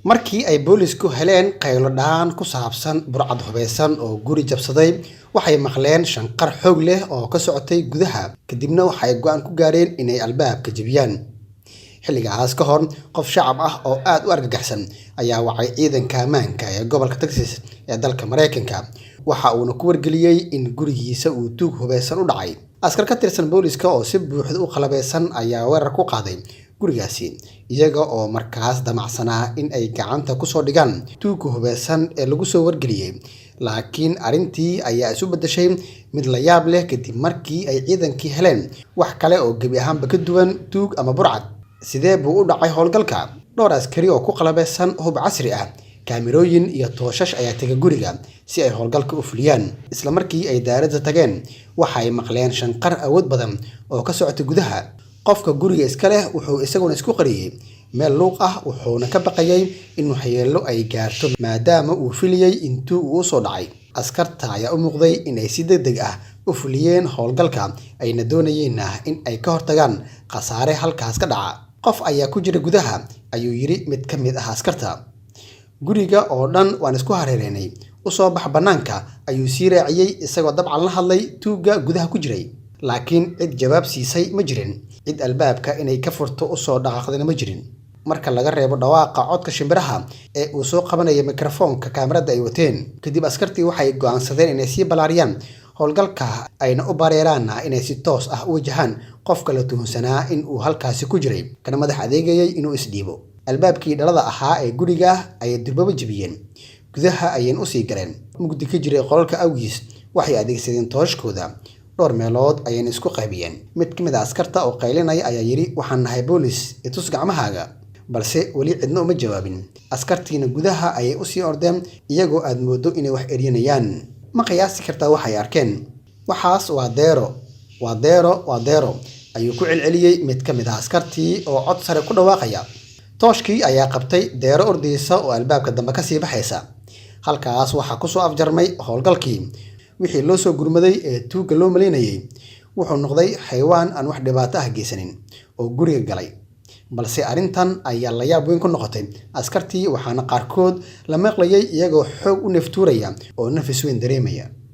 markii ay boolisku heleen qaylo dhaan ku saabsan burcad hubeysan oo guri jabsaday waxay maqleen shanqar xoog leh oo ka socotay gudaha kadibna waxay go'aan ku gaareen inay albaabka jabiyaan xilligaas ka hor qof shacab ah oo aad u argagaxsan ayaa wacay ciidanka ammaanka ee gobolka Texas ee dalka Mareykanka waxa uuna ku wargeliyay in gurigiisa uu tuug hubeysan u dhacay askar ka tirsan booliska oo si buuxda u qalabeysan ayaa weerar ku qaaday gurigaasi iyaga oo markaas damacsanaa in ay gacanta ku soo dhigaan tuug hubeysan ee lagu soo wargeliyay laakiin arintii ayaa isu bedeshay mid la yaab leh kadib markii ay ciidankii heleen wax kale oo gebi ahaanba ka duwan tuug ama burcad sidee buu u dhacay howlgalka dhowr askari oo ku qalabeysan hub casri ah kaamirooyin iyo tooshash ayaa tagay guriga si ay howlgalka u fuliyaan isla markii ay daarada tageen waxay maqleen shanqar awood badan oo ka socotay gudaha qofka guriga iska leh wuxuu isaguna isku qariyay meel luuq ah wuxuuna ka baqayay in waxyeello ay gaarto maadaama uu filiyay intuu uu soo dhacay askarta ayaa u muuqday inay si degdeg ah u fuliyeen howlgalka ayna doonayeen in ay ka hortagaan khasaare halkaas ka dhaca qof ayaa ku jira gudaha ayuu yiri mid ka mid ah askarta guriga oo dhan waan isku hareereynay u soo bax banaanka ayuu sii raaciyay isagoo dabcan la hadlay tuuga gudaha ku jiray laakiin cid jawaab siisay ma jirin cid albaabka inay ka furto u soo dhaqaaqdana ma jirin marka laga reebo dhawaaqa codka shimbiraha ee uu soo qabanaya mikrofoonka kaamirada ay wateen kadib askartii waxay go'aansadeen inay sii balaariyaan howlgalka ayna u bareeraan inay si toos ah u wajahaan qofka la tuhunsanaa in uu halkaasi ku jiray kana madax adeegayay inuu isdhiibo albaabkii dhalada ahaa ee guriga ay durbaba jabiyeen gudaha ayeen u sii galeen mugdi ka jiray qolalka awgiis waxay adeegsadeen tooshkooda dhowr meelood ayeen isku qaybiyeen mid ka mid ah askarta oo qaylinaya ayaa yiri waxaan nahay boolis itus gacmahaaga balse wali cidna uma jawaabin askartiina gudaha ayay u sii ordeen iyagoo aad moodo inay wax eryanayaan ma qiyaasi kartaa waxay arkeen waxaas waa deero ayuu ku celceliyay mid ka mid ah askartii oo cod sare ku dhawaaqaya tooshkii ayaa qabtay deero ordaysa oo albaabka dambe ka sii baxaysa halkaas waxaa ku soo afjarmay howlgalkii wixii loo soo gurmaday ee tuuga loo maleynayay wuxuu noqday xayawaan aan wax dhibaato ah geysanin oo guriga galay balse arintan ayaa la yaab weyn ku noqotay askartii waxaana qaarkood la maqlayay iyagoo xoog u neeftuuraya oo nafis weyn dareemaya